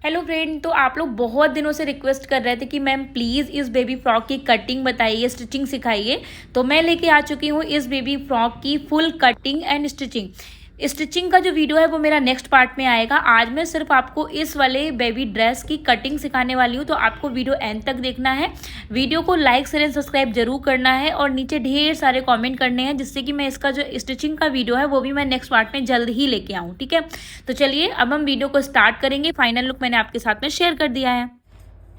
Hello friend, तो आप लोग बहुत दिनों से रिक्वेस्ट कर रहे थे कि मैम प्लीज़ इस बेबी फ्रॉक की कटिंग बताइए, स्टिचिंग सिखाइए। तो मैं लेके आ चुकी हूँ इस बेबी फ्रॉक की full cutting and stitching. Stitching का जो वीडियो है वो मेरा नेक्स्ट पार्ट में आएगा। आज मैं सिर्फ आपको इस वाले बेबी ड्रेस की कटिंग सिखाने वाली हूँ, तो आपको वीडियो एंड तक देखना है। वीडियो को लाइक शेयर एंड सब्सक्राइब जरूर करना है और नीचे ढेर सारे कमेंट करने हैं, जिससे कि मैं इसका जो स्टिचिंग का वीडियो है वो भी मैं नेक्स्ट पार्ट में जल्द ही लेके आऊँ। ठीक है, तो चलिए अब हम वीडियो को स्टार्ट करेंगे। फाइनल लुक मैंने आपके साथ में शेयर कर दिया है।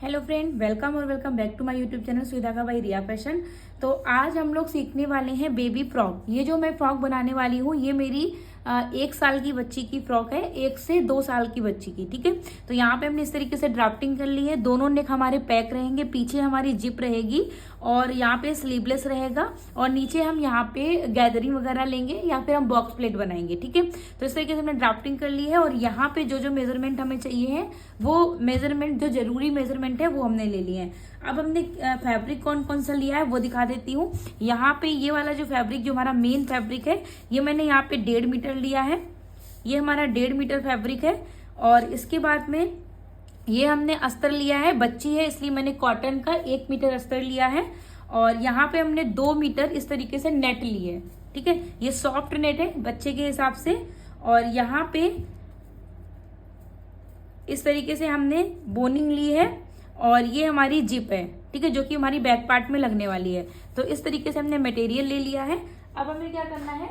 हेलो फ्रेंड, वेलकम और welcome back to my YouTube channel Suvidha by Riya fashion. तो आज हम लोग सीखने वाले हैं बेबी फ्रॉक। ये जो मैं फ्रॉक बनाने वाली हूँ ये मेरी 1 साल की बच्ची की फ्रॉक है, 1 से 2 साल की बच्ची की। ठीक है, तो यहाँ पे हमने इस तरीके से ड्राफ्टिंग कर ली है। दोनों नेक हमारे पैक रहेंगे, पीछे हमारी जिप रहेगी और यहाँ पे स्लीवलेस रहेगा और नीचे हम यहाँ पे गैदरिंग वगैरह लेंगे या फिर हम बॉक्स प्लेट बनाएंगे। ठीक है, तो इस तरीके से हमने ड्राफ्टिंग कर ली है और यहाँ पे जो जो मेजरमेंट हमें चाहिए है वो मेजरमेंट, जो जरूरी मेजरमेंट है वो हमने ले लिए हैं। अब हमने फैब्रिक कौन कौन सा लिया है वो दिखा देती हूँ। यहाँ पे ये वाला जो फैब्रिक, जो हमारा मेन फैब्रिक है, ये मैंने यहाँ पे 1.5 मीटर लिया है। ये हमारा 1.5 मीटर फैब्रिक है। और इसके बाद में ये हमने अस्तर लिया है, बच्ची है इसलिए मैंने कॉटन का 1 मीटर अस्तर लिया है। और यहाँ पे हमने 2 मीटर इस तरीके से नेट ली है। ठीक है, ये सॉफ्ट नेट है बच्चे के हिसाब से। और यहाँ पे इस तरीके से हमने बोनिंग ली है और ये हमारी जिप है। ठीक है, जो कि हमारी बैक पार्ट में लगने वाली है। तो इस तरीके से हमने मटेरियल ले लिया है। अब हमें क्या करना है,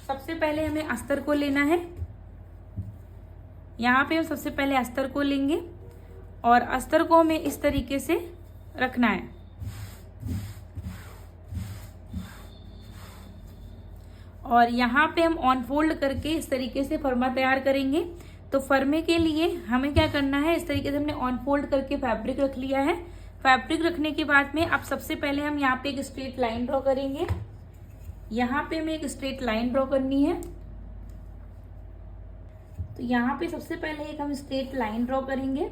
सबसे पहले हमें अस्तर को लेना है। यहाँ पे हम सबसे पहले अस्तर को लेंगे और अस्तर को हमें इस तरीके से रखना है। और यहाँ पे हम ऑन फोल्ड करके इस तरीके से फर्मा तैयार करेंगे। तो फर्मे के लिए हमें क्या करना है, इस तरीके से हमने ऑन फोल्ड करके फैब्रिक रख लिया है। फैब्रिक रखने के बाद में अब सबसे पहले हम यहाँ पे एक स्ट्रेट लाइन ड्रॉ करेंगे। यहाँ पे हमें एक स्ट्रेट लाइन ड्रॉ करनी है। तो यहाँ पे सबसे पहले एक हम स्ट्रेट लाइन ड्रॉ करेंगे।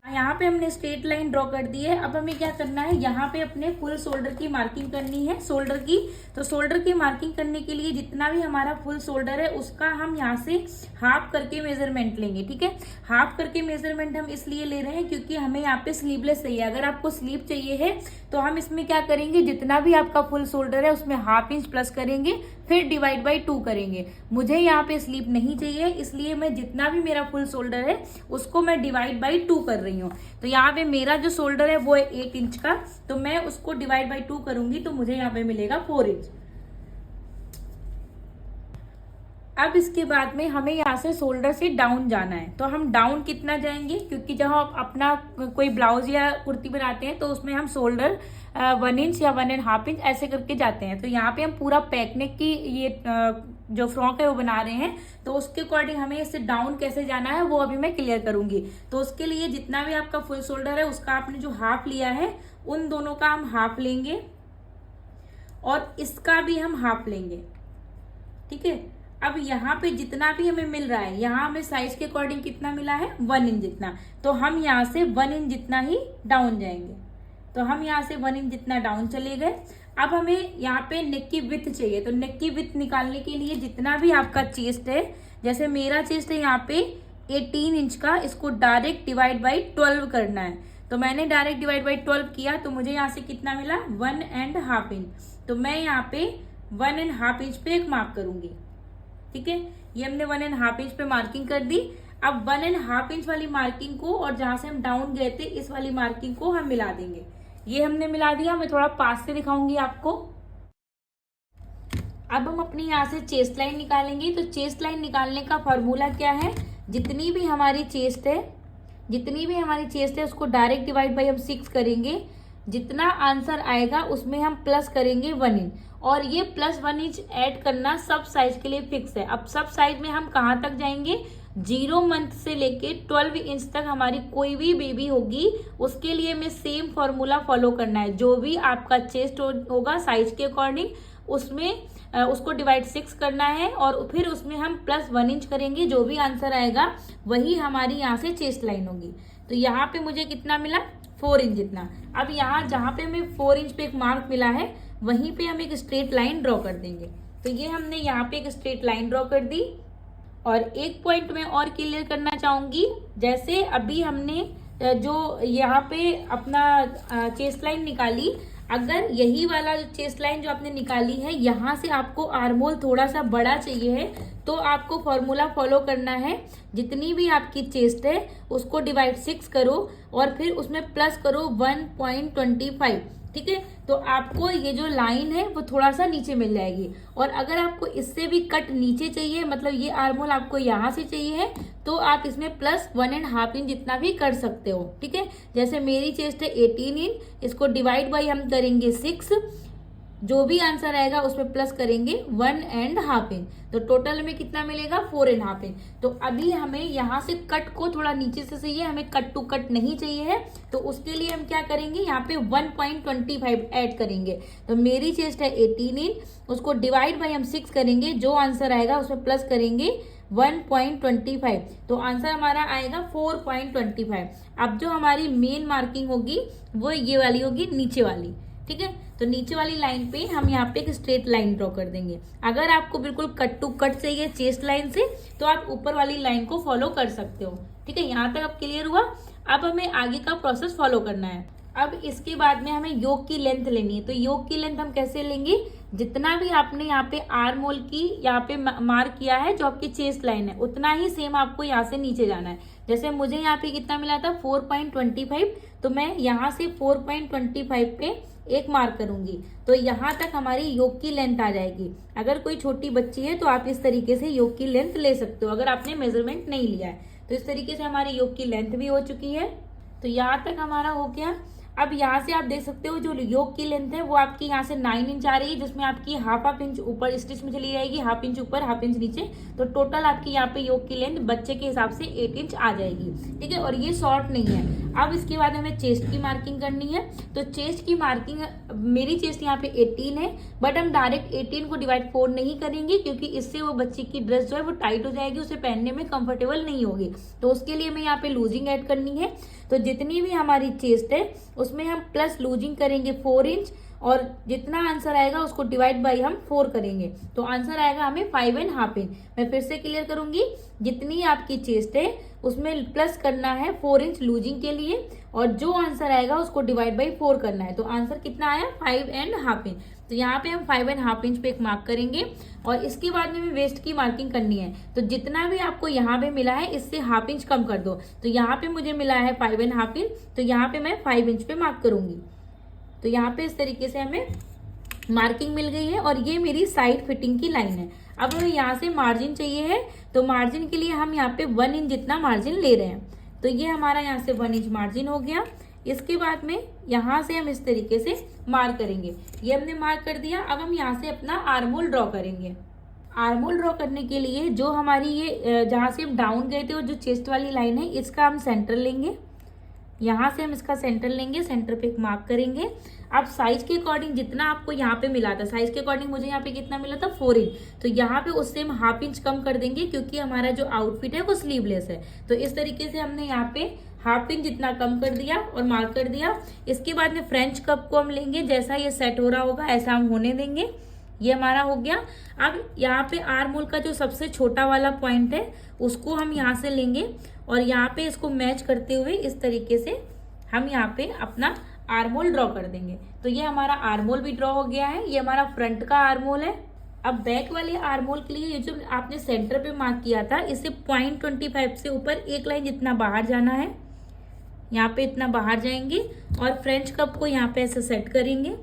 यहाँ पे हमने स्ट्रेट लाइन ड्रॉ कर दी है। अब हमें क्या करना है, यहाँ पे अपने फुल शोल्डर की मार्किंग करनी है, शोल्डर की। तो शोल्डर की मार्किंग करने के लिए जितना भी हमारा फुल शोल्डर है उसका हम यहाँ से हाफ करके मेजरमेंट लेंगे। ठीक है, हाफ करके मेजरमेंट हम इसलिए ले रहे हैं क्योंकि हमें यहाँ पे स्लीवलेस चाहिए। अगर आपको स्लीव चाहिए है तो हम इसमें क्या करेंगे, जितना भी आपका फुल शोल्डर है उसमें ½ इंच प्लस करेंगे, फिर डिवाइड बाई 2 करेंगे। मुझे यहाँ पे स्लीव नहीं चाहिए, इसलिए मैं जितना भी मेरा फुल शोल्डर है उसको मैं डिवाइड बाई 2 कर रही हूँ। तो यहाँ पे मेरा जो शोल्डर है वो है 8 इंच का, तो मैं उसको डिवाइड बाई 2 करूंगी तो मुझे यहाँ पे मिलेगा 4 इंच। अब इसके बाद में हमें यहाँ से शोल्डर से डाउन जाना है। तो हम डाउन कितना जाएंगे, क्योंकि जब हम अपना कोई ब्लाउज या कुर्ती बनाते हैं तो उसमें हम शोल्डर 1 इंच या 1.5 इंच ऐसे करके जाते हैं। तो यहाँ पे हम पूरा पैकनेक की ये जो फ्रॉक है वो बना रहे हैं, तो उसके अकॉर्डिंग हमें इससे डाउन कैसे जाना है वो अभी मैं क्लियर करूंगी। तो उसके लिए जितना भी आपका फुल शोल्डर है उसका आपने जो हाफ लिया है उन दोनों का हम हाफ लेंगे और इसका भी हम हाफ लेंगे। ठीक है, अब यहाँ पे जितना भी हमें मिल रहा है, यहाँ हमें साइज के अकॉर्डिंग कितना मिला है, 1 इंच जितना, तो हम यहाँ से 1 इंच जितना ही डाउन जाएंगे। तो हम यहाँ से 1 इंच जितना डाउन चले गए। अब हमें यहाँ पे नेक की विड्थ चाहिए। तो नेक की विड्थ निकालने के लिए जितना भी आपका चेस्ट है, जैसे मेरा चेस्ट है यहाँ पे 18 इंच का, इसको डायरेक्ट डिवाइड बाई 12 करना है। तो मैंने डायरेक्ट डिवाइड बाई 12 किया तो मुझे यहाँ से कितना मिला, 1.5 इंच। तो मैं यहाँ पे 1.5 इंच पे एक मार्क करूंगी। ठीक है, ये हमने 1.5 इंच पे मार्किंग कर दी। अब 1.5 इंच वाली मार्किंग को और जहां से हम डाउन गए थे इस वाली मार्किंग को हम मिला देंगे। ये हमने मिला दिया। मैं थोड़ा पास से दिखाऊंगी आपको। अब हम अपनी यहाँ से चेस्ट लाइन निकालेंगे। तो चेस्ट लाइन निकालने का फॉर्मूला क्या है, जितनी भी हमारी चेस्ट है उसको डायरेक्ट डिवाइड बाई हम 6 करेंगे। जितना आंसर आएगा उसमें हम प्लस करेंगे 1 इंच, और ये प्लस 1 इंच ऐड करना सब साइज के लिए फिक्स है। अब सब साइज में हम कहाँ तक जाएंगे, 0 मंथ से लेके 12 इंच तक हमारी कोई भी बेबी होगी उसके लिए हमें सेम फॉर्मूला फॉलो करना है। जो भी आपका चेस्ट होगा साइज के अकॉर्डिंग उसमें उसको डिवाइड 6 करना है और फिर उसमें हम प्लस 1 इंच करेंगे। जो भी आंसर आएगा वही हमारी यहाँ से चेस्ट लाइन होगी। तो यहाँ पे मुझे कितना मिला, 4 इंच जितना। अब यहाँ जहाँ पे हमें 4 इंच पे एक मार्क मिला है वहीं पे हम एक स्ट्रेट लाइन ड्रॉ कर देंगे। तो ये हमने यहाँ पे एक स्ट्रेट लाइन ड्रॉ कर दी। और एक पॉइंट मैं और क्लियर करना चाहूंगी, जैसे अभी हमने जो यहाँ पे अपना चेस्ट लाइन निकाली, अगर यही वाला जो चेस्ट लाइन जो आपने निकाली है यहाँ से आपको आर्म होल थोड़ा सा बड़ा चाहिए है, तो आपको फॉर्मूला फॉलो करना है। जितनी भी आपकी चेस्ट है उसको डिवाइड 6 करो और फिर उसमें प्लस करो 1.25, ठीक है। तो आपको ये जो लाइन है वो थोड़ा सा नीचे मिल जाएगी। और अगर आपको इससे भी कट नीचे चाहिए, मतलब ये आर्म होल आपको यहाँ से चाहिए है, तो आप इसमें प्लस 1.5 इंच जितना भी कर सकते हो, ठीक है। जैसे मेरी चेस्ट है 18 इंच, इसको डिवाइड बाई हम करेंगे 6, जो भी आंसर आएगा उसमें प्लस करेंगे 1.5 इंच, तो टोटल में कितना मिलेगा 4.5 इंच। तो अभी हमें यहाँ से कट को थोड़ा नीचे से चाहिए, हमें कट टू कट नहीं चाहिए है, तो उसके लिए हम क्या करेंगे, यहाँ पे 1.25 ऐड करेंगे। तो मेरी चेस्ट है 18 इंच, उसको डिवाइड बाई हम 6 करेंगे, जो आंसर आएगा उसमें प्लस करेंगे 1.25, तो आंसर हमारा आएगा 4.25। अब जो हमारी मेन मार्किंग होगी वो ये वाली होगी, नीचे वाली, ठीक है। तो नीचे वाली लाइन पे हम यहाँ पे एक स्ट्रेट लाइन ड्रॉ कर देंगे। अगर आपको बिल्कुल कट टू कट चाहिए चेस्ट लाइन से, तो आप ऊपर वाली लाइन को फॉलो कर सकते हो, ठीक है। यहाँ तक अब क्लियर हुआ। अब हमें आगे का प्रोसेस फॉलो करना है। अब इसके बाद में हमें योक की लेंथ लेनी है। तो योक की लेंथ हम कैसे लेंगे, जितना भी आपने यहाँ पे आर्म होल की यहाँ पे मार्क किया है, जो आपकी चेस्ट लाइन है, उतना ही सेम आपको यहाँ से नीचे जाना है। जैसे मुझे यहाँ पे कितना मिला था 4.25, तो मैं यहाँ से 4.25 पे एक मार्क करूंगी, तो यहाँ तक हमारी योग की लेंथ आ जाएगी। अगर कोई छोटी बच्ची है तो आप इस तरीके से योग की लेंथ ले सकते हो, अगर आपने मेजरमेंट नहीं लिया है। तो इस तरीके से हमारी योग की लेंथ भी हो चुकी है। तो यहाँ तक हमारा हो गया। अब यहाँ से आप देख सकते हो जो योग की लेंथ है वो आपकी यहाँ से 9 इंच आ रही है, जिसमें आपकी हाफ इंच ऊपर स्टिच में चली जाएगी, हाफ इंच ऊपर हाफ इंच नीचे। तो टोटल आपकी यहाँ पे योग की लेंथ बच्चे के हिसाब से 8 इंच आ जाएगी, ठीक है। और ये शॉर्ट नहीं है। अब इसके बाद हमें चेस्ट की मार्किंग करनी है। तो चेस्ट की मार्किंग, मेरी चेस्ट यहाँ पे 18 है, बट हम डायरेक्ट 18 को डिवाइड 4 नहीं करेंगे, क्योंकि इससे वो बच्ची की ड्रेस जो है वो टाइट हो जाएगी, उसे पहनने में कंफर्टेबल नहीं होगी। तो उसके लिए हमें यहाँ पे लूजिंग ऐड करनी है। तो जितनी भी हमारी चेस्ट है उसमें हम प्लस लूजिंग करेंगे 4 इंच, और जितना आंसर आएगा उसको डिवाइड बाई हम 4 करेंगे, तो आंसर आएगा हमें 5.5 इंच। मैं फिर से क्लियर करूंगी, जितनी आपकी चेस्ट है उसमें प्लस करना है 4 इंच लूजिंग के लिए, और जो आंसर आएगा उसको डिवाइड बाई 4 करना है। तो आंसर कितना आया 5.5 इंच। तो यहाँ पे हम 5.5 इंच पे एक मार्क करेंगे, और इसके बाद में हमें वेस्ट की मार्किंग करनी है। तो जितना भी आपको यहाँ पे मिला है इससे हाफ इंच कम कर दो। तो यहाँ पे मुझे मिला है 5.5 इंच, तो यहाँ पे मैं 5 इंच पे मार्क करूंगी। तो यहाँ पे इस तरीके से हमें मार्किंग मिल गई है, और ये मेरी साइड फिटिंग की लाइन है। अब हमें यहाँ से मार्जिन चाहिए है, तो मार्जिन के लिए हम यहाँ पे 1 इंच जितना मार्जिन ले रहे हैं। तो ये हमारा यहाँ से 1 इंच मार्जिन हो गया। इसके बाद में यहाँ से हम इस तरीके से मार्क करेंगे। ये हमने मार्क कर दिया। अब हम यहाँ से अपना आर्म होल ड्रॉ करेंगे। आर्म होल ड्रॉ करने के लिए जो हमारी ये जहाँ से हम डाउन गए थे और जो चेस्ट वाली लाइन है, इसका हम सेंटर लेंगे। यहाँ से हम इसका सेंटर लेंगे, सेंटर पे एक मार्क करेंगे। अब साइज के अकॉर्डिंग जितना आपको यहाँ पे मिला था, साइज के अकॉर्डिंग मुझे यहाँ पे कितना मिला था 4 इंच, तो यहाँ पे उससे हम हाफ इंच कम कर देंगे, क्योंकि हमारा जो आउटफिट है वो स्लीवलेस है। तो इस तरीके से हमने यहाँ पे हाफ इंच जितना कम कर दिया और मार्क कर दिया। इसके बाद में फ्रेंच कप को हम लेंगे, जैसा ये सेट हो रहा होगा ऐसा हम होने देंगे। ये हमारा हो गया। अब यहाँ पे आर्म होल का जो सबसे छोटा वाला पॉइंट है उसको हम यहाँ से लेंगे, और यहाँ पे इसको मैच करते हुए इस तरीके से हम यहाँ पे अपना आर्म होल ड्रॉ कर देंगे। तो ये हमारा आर्म होल भी ड्रॉ हो गया है। ये हमारा फ्रंट का आर्म होल है। अब बैक वाले आर्म होल के लिए ये जो आपने सेंटर पे मार्क किया था, इससे 0.25 से ऊपर एक लाइन जितना बाहर जाना है, यहाँ पे इतना बाहर जाएंगे, और फ्रेंच कप को यहाँ पे ऐसे सेट करेंगे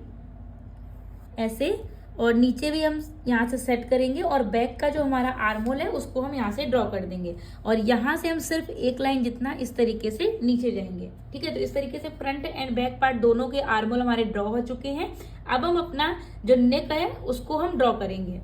ऐसे, और नीचे भी हम यहाँ से सेट करेंगे, और बैक का जो हमारा आर्म होल है उसको हम यहाँ से ड्रॉ कर देंगे, और यहाँ से हम सिर्फ एक लाइन जितना इस तरीके से नीचे जाएंगे, ठीक है। तो इस तरीके से फ्रंट एंड बैक पार्ट दोनों के आर्म होल हमारे ड्रॉ हो चुके हैं। अब हम अपना जो नेक है उसको हम ड्रॉ करेंगे।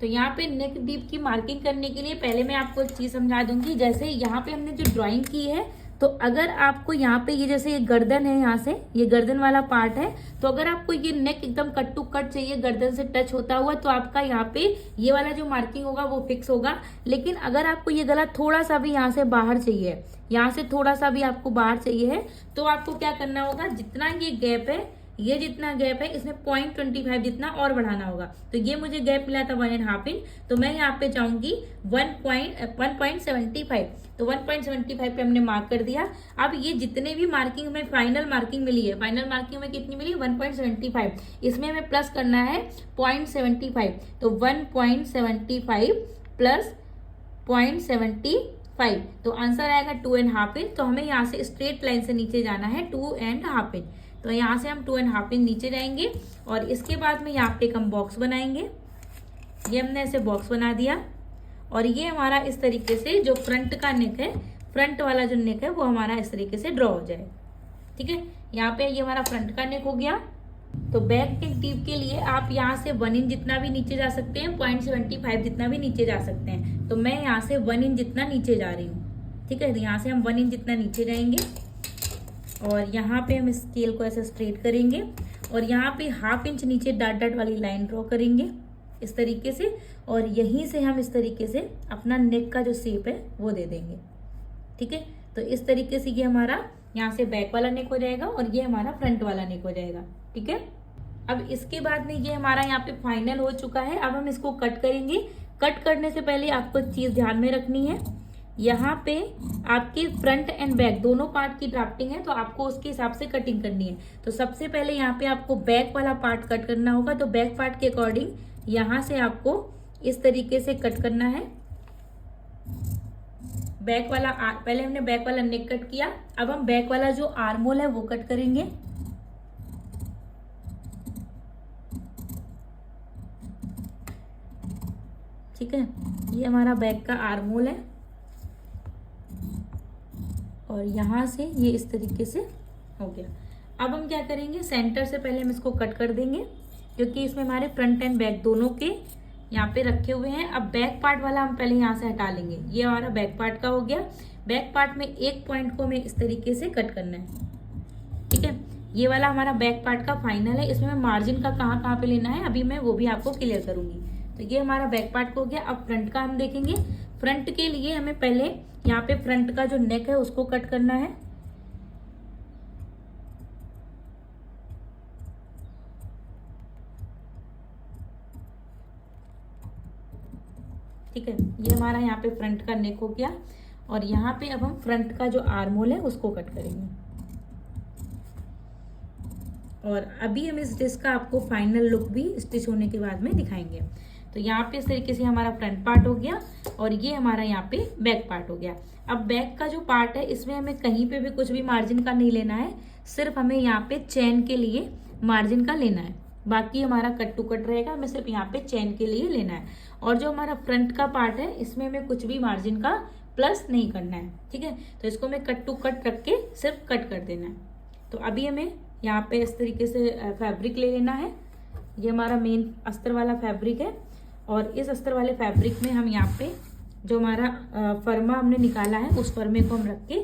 तो यहाँ पे नेक डीप की मार्किंग करने के लिए पहले मैं आपको एक चीज समझा दूंगी। जैसे यहाँ पे हमने जो ड्राइंग की है, तो अगर आपको यहाँ पे ये जैसे ये गर्दन है, यहाँ से ये गर्दन वाला पार्ट है, तो अगर आपको ये नेक एकदम कट टू कट चाहिए, गर्दन से टच होता हुआ, तो आपका यहाँ पे ये वाला जो मार्किंग होगा वो फिक्स होगा। लेकिन अगर आपको ये गला थोड़ा सा भी यहाँ से बाहर चाहिए, यहाँ से थोड़ा सा भी आपको बाहर चाहिए है, तो आपको क्या करना होगा, जितना ये गैप है ये जितना गैप है इसमें 0.25 जितना और बढ़ाना होगा। तो ये मुझे गैप मिला था 1.5 इंच, तो मैं यहाँ पे चाहूंगी 1.75। तो 1.75 पे हमने मार्क कर दिया। अब ये जितने भी मार्किंग में फाइनल मार्किंग मिली है, फाइनल मार्किंग में कितनी मिली 1.75, इसमें हमें प्लस करना है 0.75। तो 1.75 प्लस 0.75, तो आंसर आएगा 2.5 इंच। तो हमें यहाँ से स्ट्रेट लाइन से नीचे जाना है 2.5 इंच। तो यहाँ से हम 2.5 इंच नीचे जाएंगे और इसके बाद में यहाँ पे हम बॉक्स बनाएंगे। ये हमने ऐसे बॉक्स बना दिया और ये हमारा इस तरीके से जो फ्रंट का नेक है, फ्रंट वाला जो नेक है वो हमारा इस तरीके से ड्रॉ हो जाए। ठीक है, यहाँ पे ये हमारा फ्रंट का नेक हो गया। तो बैक नेक टिप के लिए आप यहाँ से 1 इंच जितना भी नीचे जा सकते हैं, 0.75 जितना भी नीचे जा सकते हैं। तो मैं यहाँ से 1 इंच जितना नीचे जा रही हूँ। ठीक है, तो यहाँ से हम 1 इंच जितना नीचे जाएंगे और यहाँ पे हम स्केल को ऐसे स्ट्रेट करेंगे और यहाँ पे 1/2 इंच नीचे डॉट डॉट वाली लाइन ड्रॉ करेंगे इस तरीके से, और यहीं से हम इस तरीके से अपना नेक का जो शेप है वो दे देंगे। ठीक है, तो इस तरीके से ये हमारा यहाँ से बैक वाला नेक हो जाएगा और ये हमारा फ्रंट वाला नेक हो जाएगा। ठीक है, अब इसके बाद में ये हमारा यहाँ पे फाइनल हो चुका है। अब हम इसको कट करेंगे। कट करने से पहले आपको एक चीज ध्यान में रखनी है, यहाँ पे आपके फ्रंट एंड बैक दोनों पार्ट की ड्राफ्टिंग है, तो आपको उसके हिसाब से कटिंग करनी है। तो सबसे पहले यहाँ पे आपको बैक वाला पार्ट कट करना होगा। तो बैक पार्ट के अकॉर्डिंग यहाँ से आपको इस तरीके से कट करना है। बैक वाला पहले हमने बैक वाला नेक कट किया, अब हम बैक वाला जो आर्म होल है वो कट करेंगे। ठीक है, ये हमारा बैक का आर्म होल है और यहाँ से ये इस तरीके से हो गया। अब हम क्या करेंगे, सेंटर से पहले हम इसको कट कर देंगे क्योंकि इसमें हमारे फ्रंट एंड बैक दोनों के यहाँ पे रखे हुए हैं। अब बैक पार्ट वाला हम पहले यहाँ से हटा लेंगे। ये हमारा बैक पार्ट का हो गया। बैक पार्ट में एक पॉइंट को हमें इस तरीके से कट करना है। ठीक है, ये वाला हमारा बैक पार्ट का फाइनल है। इसमें मार्जिन का कहाँ कहाँ पे लेना है अभी मैं वो भी आपको क्लियर करूंगी। तो ये हमारा बैक पार्ट हो गया। अब फ्रंट का हम देखेंगे। फ्रंट के लिए हमें पहले यहाँ पे फ्रंट का जो नेक है उसको कट करना है। ठीक है, ये हमारा यहाँ पे फ्रंट का नेक हो गया और यहाँ पे अब हम फ्रंट का जो आर्म होल है उसको कट करेंगे। और अभी हम इस ड्रेस का आपको फाइनल लुक भी स्टिच होने के बाद में दिखाएंगे। तो यहाँ पे इस तरीके से हमारा फ्रंट पार्ट हो गया और ये हमारा यहाँ पे बैक पार्ट हो गया। अब बैक का जो पार्ट है इसमें हमें कहीं पे भी कुछ भी मार्जिन का नहीं लेना है, सिर्फ हमें यहाँ पे चेन के लिए मार्जिन का लेना है। बाकी हमारा कट टू कट रहेगा, हमें सिर्फ यहाँ पे चेन के लिए लेना है। और जो हमारा फ्रंट का पार्ट है इसमें हमें कुछ भी मार्जिन का प्लस नहीं करना है। ठीक है, तो इसको हमें कट टू कट रख के सिर्फ कट कर देना है। तो अभी हमें यहाँ पे इस तरीके से फैब्रिक ले लेना है। ये हमारा मेन अस्तर वाला फैब्रिक है और इस अस्तर वाले फैब्रिक में हम यहाँ पे जो हमारा फर्मा हमने निकाला है उस फर्मे को हम रख के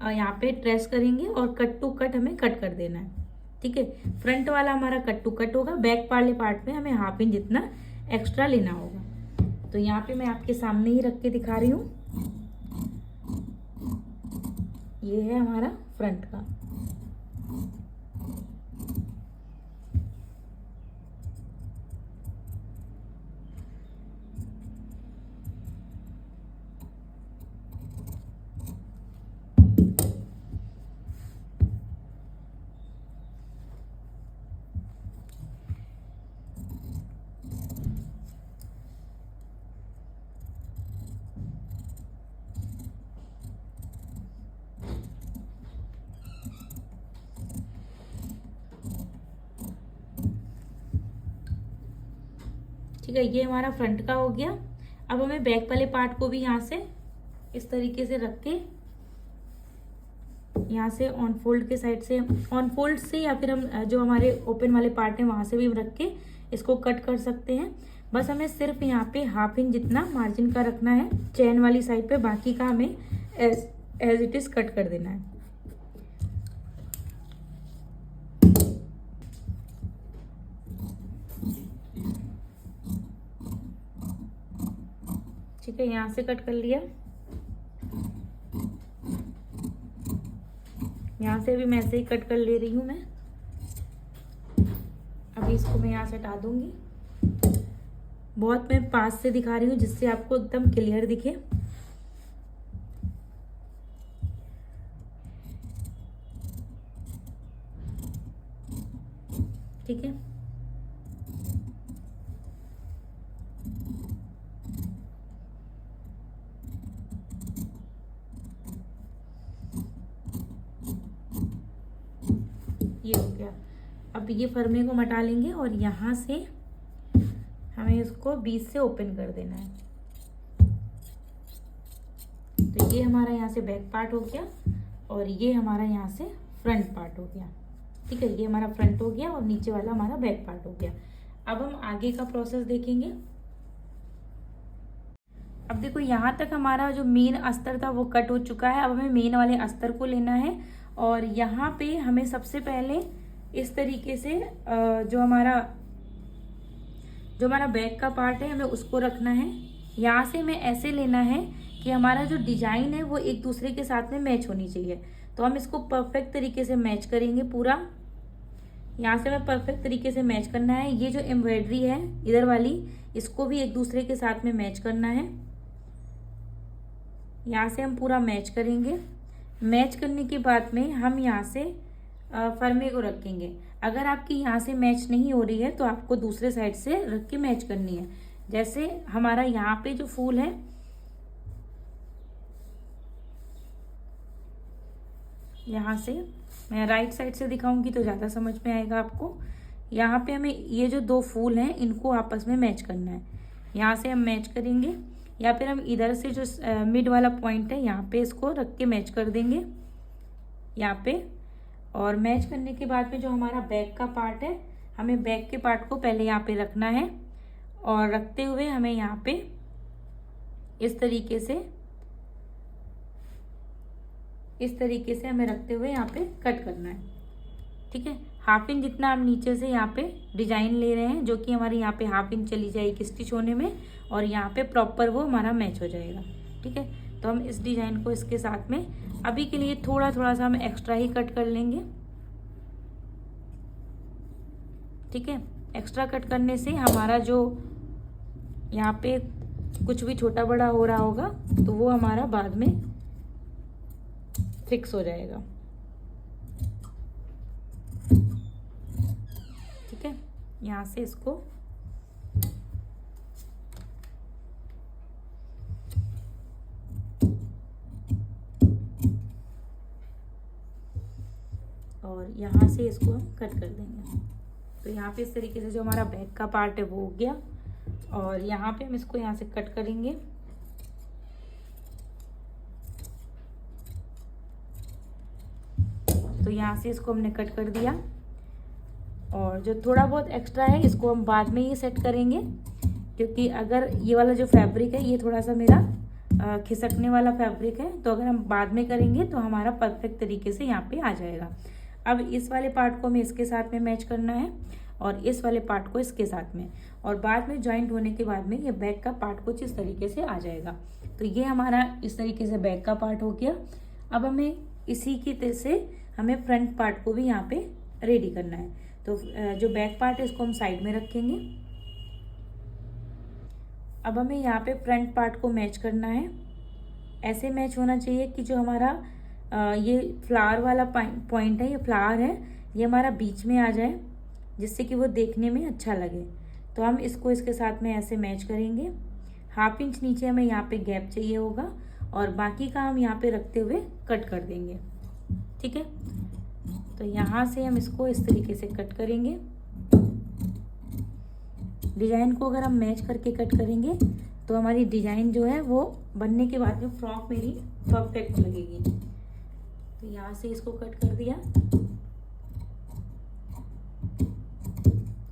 यहाँ पे ट्रेस करेंगे और कट टू कट हमें कट कर देना है। ठीक है, फ्रंट वाला हमारा कट टू कट होगा। बैक वाले पार्ट में हमें 1/2 इंच जितना एक्स्ट्रा लेना होगा। तो यहाँ पे मैं आपके सामने ही रख के दिखा रही हूँ। ये है हमारा फ्रंट का। ठीक है, ये हमारा फ्रंट का हो गया। अब हमें बैक वाले पार्ट को भी यहाँ से इस तरीके से रख के यहाँ से ऑन फोल्ड के साइड से, ऑन फोल्ड से या फिर हम जो हमारे ओपन वाले पार्ट है वहां से भी रख के इसको कट कर सकते हैं। बस हमें सिर्फ यहाँ पे 1/2 इंच जितना मार्जिन का रखना है चेन वाली साइड पे, बाकी का हमें एज इट इज कट कर देना है। ठीक है, यहाँ से कट कर लिया। यहाँ से भी मैं ऐसे ही कट कर ले रही हूँ मैं। अभी इसको मैं यहाँ से हटा दूंगी। बहुत मैं पास से दिखा रही हूँ जिससे आपको एकदम क्लियर दिखे। ठीक है, ये हो गया। अब ये फरमे को हटा लेंगे और यहाँ से हमें इसको बीच से ओपन कर देना है। तो ये हमारा यहाँ से बैक पार्ट हो गया और ये हमारा यहाँ से फ्रंट पार्ट हो गया। ठीक है, ये हमारा फ्रंट हो गया और नीचे वाला हमारा बैक पार्ट हो गया। अब हम आगे का प्रोसेस देखेंगे। अब देखो यहाँ तक हमारा जो मेन अस्तर था वो कट हो चुका है। अब हमें मेन वाले अस्तर को लेना है और यहाँ पे हमें सबसे पहले इस तरीके से जो हमारा बैक का पार्ट है हमें उसको रखना है। यहाँ से हमें ऐसे लेना है कि हमारा जो डिजाइन है वो एक दूसरे के साथ में मैच होनी चाहिए। तो हम इसको परफेक्ट तरीके से मैच करेंगे पूरा। यहाँ से हमें परफेक्ट तरीके से मैच करना है। ये जो एम्ब्रॉयडरी है इधर वाली, इसको भी एक दूसरे के साथ में मैच करना है। यहाँ से हम पूरा मैच करेंगे। मैच करने के बाद में हम यहाँ से फरमे को रखेंगे। अगर आपकी यहाँ से मैच नहीं हो रही है तो आपको दूसरे साइड से रख के मैच करनी है। जैसे हमारा यहाँ पे जो फूल है, यहाँ से मैं राइट साइड से दिखाऊंगी तो ज़्यादा समझ में आएगा आपको। यहाँ पे हमें ये जो दो फूल हैं इनको आपस में मैच करना है। यहाँ से हम मैच करेंगे या फिर हम इधर से जो मिड वाला पॉइंट है यहाँ पे इसको रख के मैच कर देंगे यहाँ पे। और मैच करने के बाद में जो हमारा बैक का पार्ट है, हमें बैक के पार्ट को पहले यहाँ पे रखना है और रखते हुए हमें यहाँ पे इस तरीके से हमें रखते हुए यहाँ पे कट करना है। ठीक है, हाफ इंच जितना हम नीचे से यहाँ पे डिजाइन ले रहे हैं, जो कि हमारी यहाँ पे हाफ इंच चली जाएगी स्टिच होने में और यहाँ पे प्रॉपर वो हमारा मैच हो जाएगा। ठीक है, तो हम इस डिजाइन को इसके साथ में अभी के लिए थोड़ा थोड़ा सा हम एक्स्ट्रा ही कट कर लेंगे। ठीक है, एक्स्ट्रा कट करने से हमारा जो यहाँ पे कुछ भी छोटा बड़ा हो रहा होगा तो वो हमारा बाद में फिक्स हो जाएगा। ठीक है, यहाँ से इसको और यहाँ से इसको हम कट कर देंगे। तो यहाँ पे इस तरीके से जो हमारा बैक का पार्ट है वो हो गया और यहाँ पे हम इसको यहाँ से कट करेंगे। तो यहाँ से इसको हमने कट कर दिया और जो थोड़ा बहुत एक्स्ट्रा है इसको हम बाद में ही सेट करेंगे, क्योंकि अगर ये वाला जो फैब्रिक है ये थोड़ा सा मेरा खिसकने वाला फैब्रिक है, तो अगर हम बाद में करेंगे तो हमारा परफेक्ट तरीके से यहाँ पे आ जाएगा। अब इस वाले पार्ट को हमें इसके साथ में मैच करना है और इस वाले पार्ट को इसके साथ में, और बाद में जॉइंट होने के बाद में ये बैक का पार्ट कुछ इस तरीके से आ जाएगा। तो ये हमारा इस तरीके से बैक का पार्ट हो गया। अब हमें इसी की तरह से हमें फ्रंट पार्ट को भी यहाँ पे रेडी करना है। तो जो बैक पार्ट है इसको हम साइड में रखेंगे। अब हमें यहाँ पे फ्रंट पार्ट को मैच करना है। ऐसे मैच होना चाहिए कि जो हमारा ये फ्लावर वाला पॉइंट है, ये फ्लावर है, ये हमारा बीच में आ जाए, जिससे कि वो देखने में अच्छा लगे। तो हम इसको इसके साथ में ऐसे मैच करेंगे। हाफ इंच नीचे हमें यहाँ पे गैप चाहिए होगा और बाकी का हम यहाँ पे रखते हुए कट कर देंगे। ठीक है, तो यहाँ से हम इसको इस तरीके से कट करेंगे। डिजाइन को अगर हम मैच करके कट करेंगे तो हमारी डिजाइन जो है वो बनने के बाद में फ्रॉक मेरी परफेक्ट लगेगी। तो यहाँ से इसको कट कर दिया।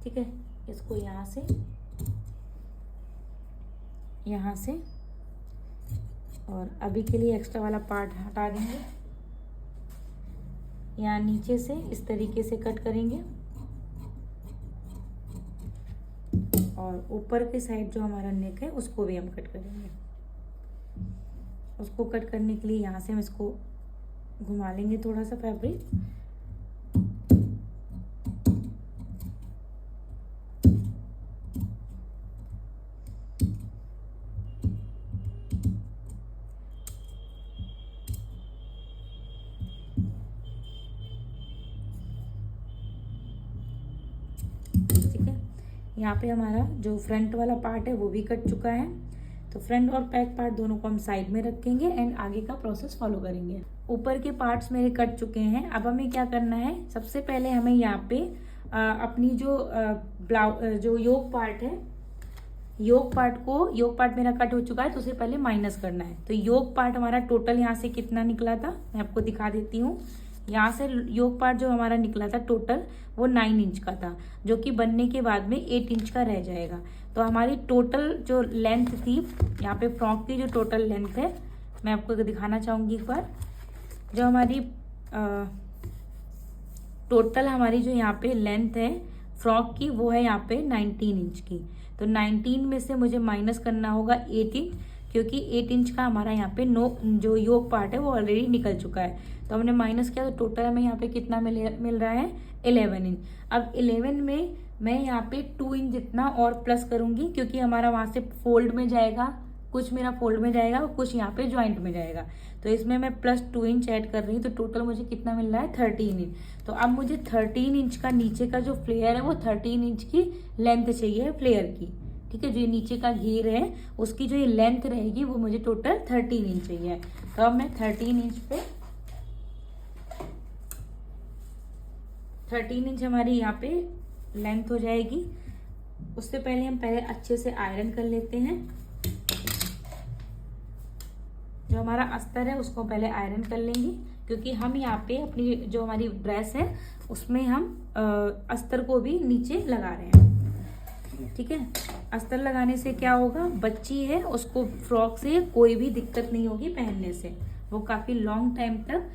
ठीक है, इसको यहाँ से और अभी के लिए एक्स्ट्रा वाला पार्ट हटा देंगे। यहाँ नीचे से इस तरीके से कट करेंगे और ऊपर की साइड जो हमारा नेक है उसको भी हम कट करेंगे। उसको कट करने के लिए यहाँ से हम इसको घुमा लेंगे थोड़ा सा फैब्रिक यहाँ पे हमारा जो फ्रंट वाला पार्ट है वो भी कट चुका है। तो फ्रंट और बैक पार्ट दोनों को हम साइड में रखेंगे एंड आगे का प्रोसेस फॉलो करेंगे। ऊपर के पार्ट्स मेरे कट चुके हैं। अब हमें क्या करना है, सबसे पहले हमें यहाँ पे अपनी जो जो योक पार्ट है, योक पार्ट मेरा कट हो चुका है, तो उसे पहले माइनस करना है। तो योक पार्ट हमारा टोटल यहाँ से कितना निकला था मैं आपको दिखा देती हूँ। यहाँ से योक पार्ट जो हमारा निकला था टोटल वो 9 इंच का था, जो कि बनने के बाद में 8 इंच का रह जाएगा। तो हमारी टोटल जो लेंथ थी यहाँ पे फ्रॉक की, जो टोटल लेंथ है मैं आपको दिखाना चाहूँगी एक बार। जो हमारी टोटल हमारी जो यहाँ पे लेंथ है फ्रॉक की वो है यहाँ पे 19 इंच की। तो 19 में से मुझे माइनस करना होगा 8 इंच, क्योंकि 8 इंच का हमारा यहाँ पे जो योक पार्ट है वो ऑलरेडी निकल चुका है। तो हमने माइनस किया तो टोटल हमें यहाँ पे कितना मिल रहा है 11 इंच। अब 11 में मैं यहाँ पे 2 इंच जितना और प्लस करूँगी, क्योंकि हमारा वहाँ से फोल्ड में जाएगा, कुछ मेरा फोल्ड में जाएगा और कुछ यहाँ पे ज्वाइंट में जाएगा। तो इसमें मैं प्लस 2 इंच ऐड कर रही हूँ। तो टोटल मुझे कितना मिल रहा है 13 इंच। तो अब मुझे 13 इंच का नीचे का जो फ्लेयर है वो 13 इंच की लेंथ चाहिए फ्लेयर की। ठीक है, जो ये नीचे का घेर है उसकी जो ये लेंथ रहेगी वो मुझे टोटल 13 इंच चाहिए। तो अब मैं 13 इंच पे 13 इंच हमारी यहाँ पे लेंथ हो जाएगी। उससे पहले हम अच्छे से आयरन कर लेते हैं। जो हमारा अस्तर है उसको पहले आयरन कर लेंगे, क्योंकि हम यहाँ पे अपनी जो हमारी ड्रेस है उसमें हम अस्तर को भी नीचे लगा रहे हैं। ठीक है, अस्तर लगाने से क्या होगा, बच्ची है उसको फ्रॉक से कोई भी दिक्कत नहीं होगी पहनने से, वो काफ़ी लॉन्ग टाइम तक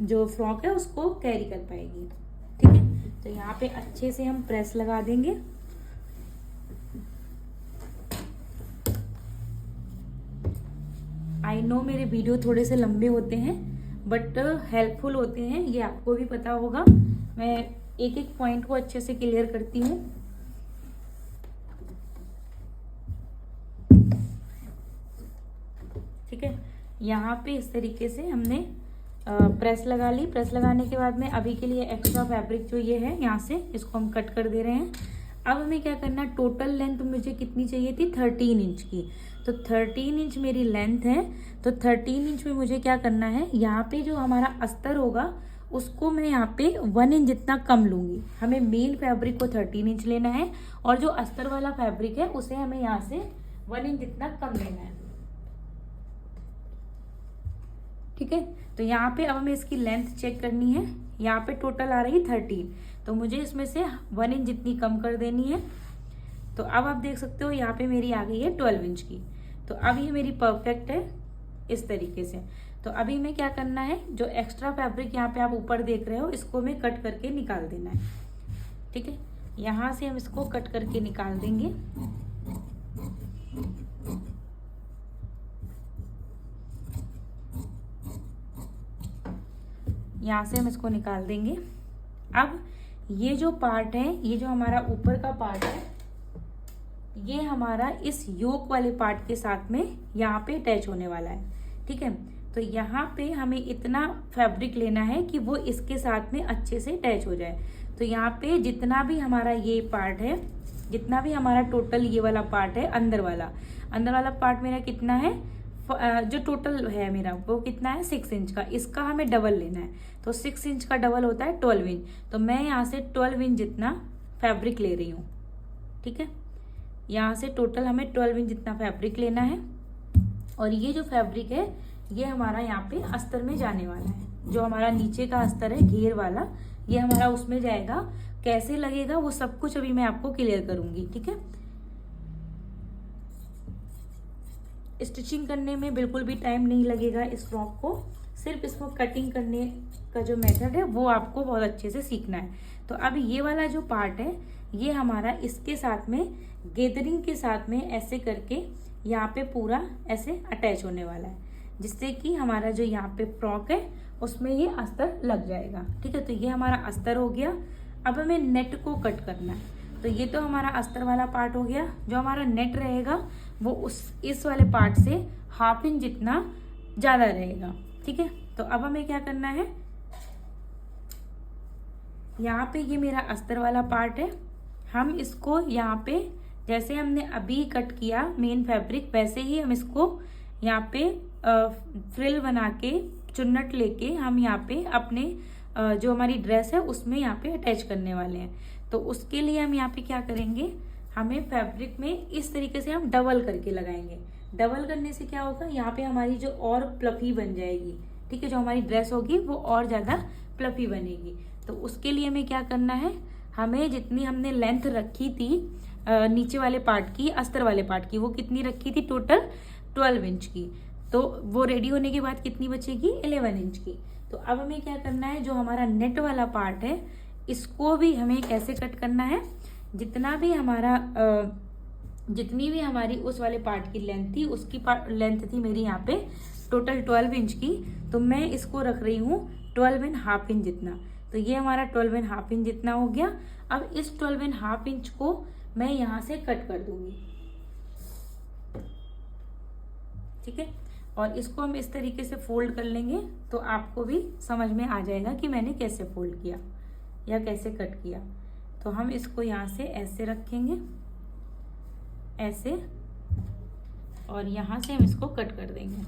जो फ्रॉक है उसको कैरी कर पाएगी। ठीक है, तो यहाँ पे अच्छे से हम प्रेस लगा देंगे। आई नो मेरे वीडियो थोड़े से लंबे होते हैं बट हेल्पफुल होते हैं, ये आपको भी पता होगा। मैं एक एक पॉइंट को अच्छे से क्लियर करती हूँ। ठीक है, यहाँ पे इस तरीके से हमने प्रेस लगा ली। प्रेस लगाने के बाद में अभी के लिए एक्स्ट्रा फैब्रिक जो ये है यहाँ से इसको हम कट कर दे रहे हैं। अब हमें क्या करना, टोटल लेंथ मुझे कितनी चाहिए थी 13 इंच की। तो 13 इंच मेरी लेंथ है। तो 13 इंच में मुझे क्या करना है, यहाँ पे जो हमारा अस्तर होगा उसको मैं यहाँ पे 1 इंच जितना कम लूँगी। हमें मेन फैब्रिक को 13 इंच लेना है और जो अस्तर वाला फैब्रिक है उसे हमें यहाँ से 1 इंच जितना कम लेना है। ठीक है, तो यहाँ पे अब हमें इसकी लेंथ चेक करनी है। यहाँ पे टोटल आ रही 13, तो मुझे इसमें से 1 इंच जितनी कम कर देनी है। तो अब आप देख सकते हो यहाँ पे मेरी आ गई है 12 इंच की। तो अब ये मेरी परफेक्ट है इस तरीके से। तो अभी में क्या करना है, जो एक्स्ट्रा फैब्रिक यहाँ पे आप ऊपर देख रहे हो इसको हमें कट करके निकाल देना है। ठीक है, यहाँ से हम इसको कट करके निकाल देंगे। यहाँ से हम इसको निकाल देंगे। अब ये जो पार्ट है, ये जो हमारा ऊपर का पार्ट है, ये हमारा इस योक वाले पार्ट के साथ में यहाँ पे अटैच होने वाला है। ठीक है, तो यहाँ पे हमें इतना फैब्रिक लेना है कि वो इसके साथ में अच्छे से अटैच हो जाए। तो यहाँ पे जितना भी हमारा ये पार्ट है, जितना भी हमारा टोटल ये वाला पार्ट है, अंदर वाला पार्ट मेरा कितना है, जो टोटल है मेरा वो कितना है 6 इंच का। इसका हमें डबल लेना है, तो 6 इंच का डबल होता है 12 इंच। तो मैं यहाँ से 12 इंच जितना फैब्रिक ले रही हूँ। ठीक है, यहाँ से टोटल हमें 12 इंच जितना फैब्रिक लेना है। और ये जो फैब्रिक है ये हमारा यहाँ पे अस्तर में जाने वाला है। जो हमारा नीचे का अस्तर है घेर वाला, ये हमारा उसमें जाएगा। कैसे लगेगा वो सब कुछ अभी मैं आपको क्लियर करूंगी। ठीक है, स्टिचिंग करने में बिल्कुल भी टाइम नहीं लगेगा इस फ्रॉक को, सिर्फ इसको कटिंग करने का जो मेथड है वो आपको बहुत अच्छे से सीखना है। तो अब ये वाला जो पार्ट है ये हमारा इसके साथ में गैदरिंग के साथ में ऐसे करके यहाँ पे पूरा ऐसे अटैच होने वाला है, जिससे कि हमारा जो यहाँ पे फ्रॉक है उसमें ये अस्तर लग जाएगा। ठीक है, तो ये हमारा अस्तर हो गया। अब हमें नेट को कट करना है। तो ये तो हमारा अस्तर वाला पार्ट हो गया। जो हमारा नेट रहेगा वो इस वाले पार्ट से 1/2 इंच जितना ज़्यादा रहेगा। ठीक है, तो अब हमें क्या करना है, यहाँ पे ये मेरा अस्तर वाला पार्ट है हम इसको यहाँ पे जैसे हमने अभी कट किया मेन फैब्रिक, वैसे ही हम इसको यहाँ पे फ्रिल बना के चुन्नट लेके हम यहाँ पे अपने जो हमारी ड्रेस है उसमें यहाँ पे अटैच करने वाले हैं। तो उसके लिए हम यहाँ पे क्या करेंगे, हमें फैब्रिक में इस तरीके से हम डबल करके लगाएंगे। डबल करने से क्या होगा, यहाँ पे हमारी जो और प्लफी बन जाएगी, ठीक है, जो हमारी ड्रेस होगी वो और ज़्यादा प्लफी बनेगी। तो उसके लिए हमें क्या करना है, हमें जितनी हमने लेंथ रखी थी नीचे वाले पार्ट की, अस्तर वाले पार्ट की, वो कितनी रखी थी, टोटल 12 इंच की। तो वो रेडी होने के बाद कितनी बचेगी, 11 इंच की। तो अब हमें क्या करना है, जो हमारा नेट वाला पार्ट है इसको भी हमें कैसे कट करना है, जितना भी हमारा जितनी भी हमारी उस वाले पार्ट की लेंथ थी, उसकी लेंथ थी मेरी यहाँ पे टोटल 12 इंच की, तो मैं इसको रख रही हूँ 12.5 इंच जितना। तो ये हमारा 12.5 इंच जितना हो गया। अब इस 12.5 इंच को मैं यहाँ से कट कर दूंगी, ठीक है। और इसको हम इस तरीके से फोल्ड कर लेंगे, तो आपको भी समझ में आ जाएगा कि मैंने कैसे फोल्ड किया या कैसे कट किया। तो हम इसको यहाँ से ऐसे रखेंगे, ऐसे, और यहाँ से हम इसको कट कर देंगे।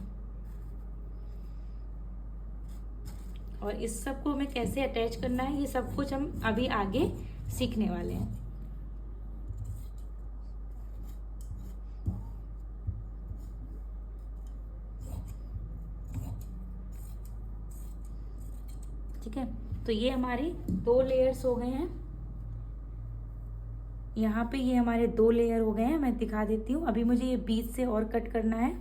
और इस सब को हमें कैसे अटैच करना है, ये सब कुछ हम अभी आगे सीखने वाले हैं। ठीक है, तो ये हमारी 2 लेयर्स हो गए हैं। यहाँ पे ये हमारे 2 लेयर हो गए हैं, मैं दिखा देती हूँ। अभी मुझे ये बीच से और कट करना है।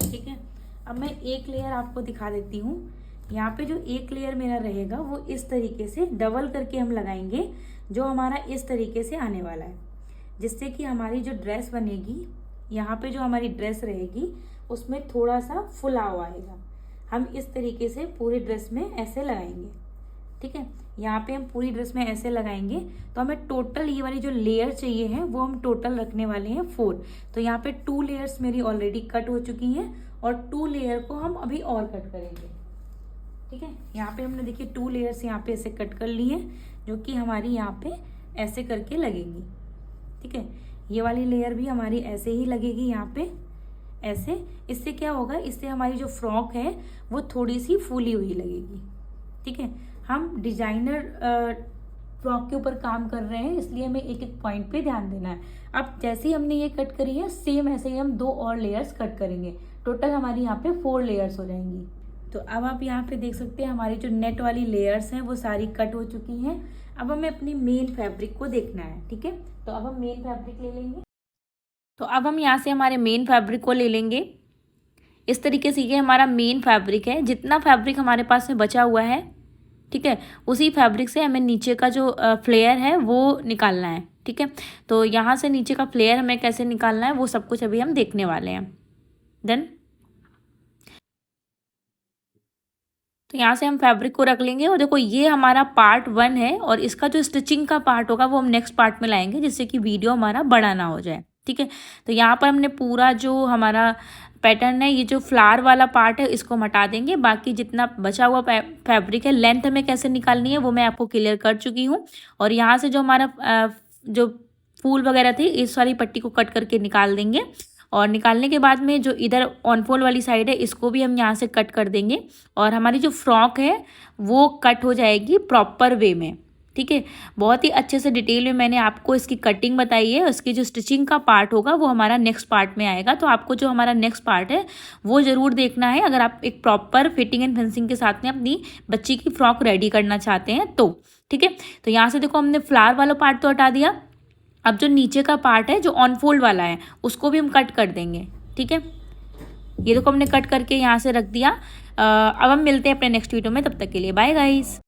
ठीक है, अब मैं एक लेयर आपको दिखा देती हूँ। यहाँ पे जो एक लेयर मेरा रहेगा वो इस तरीके से डबल करके हम लगाएंगे, जो हमारा इस तरीके से आने वाला है, जिससे कि हमारी जो ड्रेस बनेगी, यहाँ पे जो हमारी ड्रेस रहेगी उसमें थोड़ा सा फुलाव आएगा। हम इस तरीके से पूरी ड्रेस में ऐसे लगाएंगे, ठीक है। यहाँ पे हम पूरी ड्रेस में ऐसे लगाएंगे। तो हमें टोटल ये वाली जो लेयर चाहिए है वो हम टोटल रखने वाले हैं 4। तो यहाँ पे 2 लेयर्स मेरी ऑलरेडी कट हो चुकी हैं और 2 लेयर को हम अभी और कट करेंगे, ठीक है। यहाँ पे हमने देखिए 2 लेयर्स यहाँ पे ऐसे कट कर ली हैं, जो कि हमारी यहाँ पे ऐसे करके लगेंगी, ठीक है। ये वाली लेयर भी हमारी ऐसे ही लगेगी यहाँ पे ऐसे। इससे क्या होगा, इससे हमारी जो फ्रॉक है वो थोड़ी सी फूली हुई लगेगी, ठीक है। हम डिजाइनर फ्रॉक के ऊपर काम कर रहे हैं, इसलिए हमें एक एक पॉइंट पे ध्यान देना है। अब जैसे ही हमने ये कट करी है, सेम ऐसे ही हम 2 और लेयर्स कट करेंगे। टोटल हमारी यहाँ पे 4 लेयर्स हो जाएंगी। तो अब आप यहाँ पे देख सकते हैं हमारी जो नेट वाली लेयर्स हैं वो सारी कट हो चुकी हैं। अब हमें अपनी मेन फैब्रिक को देखना है, ठीक है। तो अब हम मेन फैब्रिक ले लेंगे। तो अब हम यहाँ से हमारे मेन फैब्रिक को ले लेंगे। इस तरीके से ये हमारा मेन फैब्रिक है। जितना फैब्रिक हमारे पास में बचा हुआ है, ठीक है, उसी फैब्रिक से हमें नीचे का जो फ्लेयर है वो निकालना है, ठीक है। तो यहाँ से नीचे का फ्लेयर हमें कैसे निकालना है वो सब कुछ अभी हम देखने वाले हैं। देन तो यहाँ से हम फैब्रिक को रख लेंगे। और देखो ये हमारा पार्ट 1 है, और इसका जो स्टिचिंग का पार्ट होगा वो हम नेक्स्ट पार्ट में लाएंगे, जिससे कि वीडियो हमारा बड़ा ना हो जाए, ठीक है। तो यहाँ पर हमने पूरा जो हमारा पैटर्न है, ये जो फ्लावर वाला पार्ट है इसको हम हटा देंगे। बाकी जितना बचा हुआ फैब्रिक है, लेंथ हमें कैसे निकालनी है वो मैं आपको क्लियर कर चुकी हूँ। और यहाँ से जो हमारा जो फूल वगैरह थी, इस वाली पट्टी को कट करके निकाल देंगे। और निकालने के बाद में जो इधर ऑन फोल्ड वाली साइड है इसको भी हम यहाँ से कट कर देंगे, और हमारी जो फ्रॉक है वो कट हो जाएगी प्रॉपर वे में, ठीक है। बहुत ही अच्छे से डिटेल में मैंने आपको इसकी कटिंग बताई है। उसकी जो स्टिचिंग का पार्ट होगा वो हमारा नेक्स्ट पार्ट में आएगा। तो आपको जो हमारा नेक्स्ट पार्ट है वो ज़रूर देखना है, अगर आप एक प्रॉपर फिटिंग एंड फिनिशिंग के साथ में अपनी बच्ची की फ्रॉक रेडी करना चाहते हैं तो, ठीक है। तो यहाँ से देखो हमने फ्लावर वाला पार्ट तो हटा दिया। अब जो नीचे का पार्ट है जो ऑन फोल्ड वाला है उसको भी हम कट कर देंगे, ठीक है। ये देखो हमने कट करके यहाँ से रख दिया। अब हम मिलते हैं अपने नेक्स्ट वीडियो में, तब तक के लिए बाय गाइस।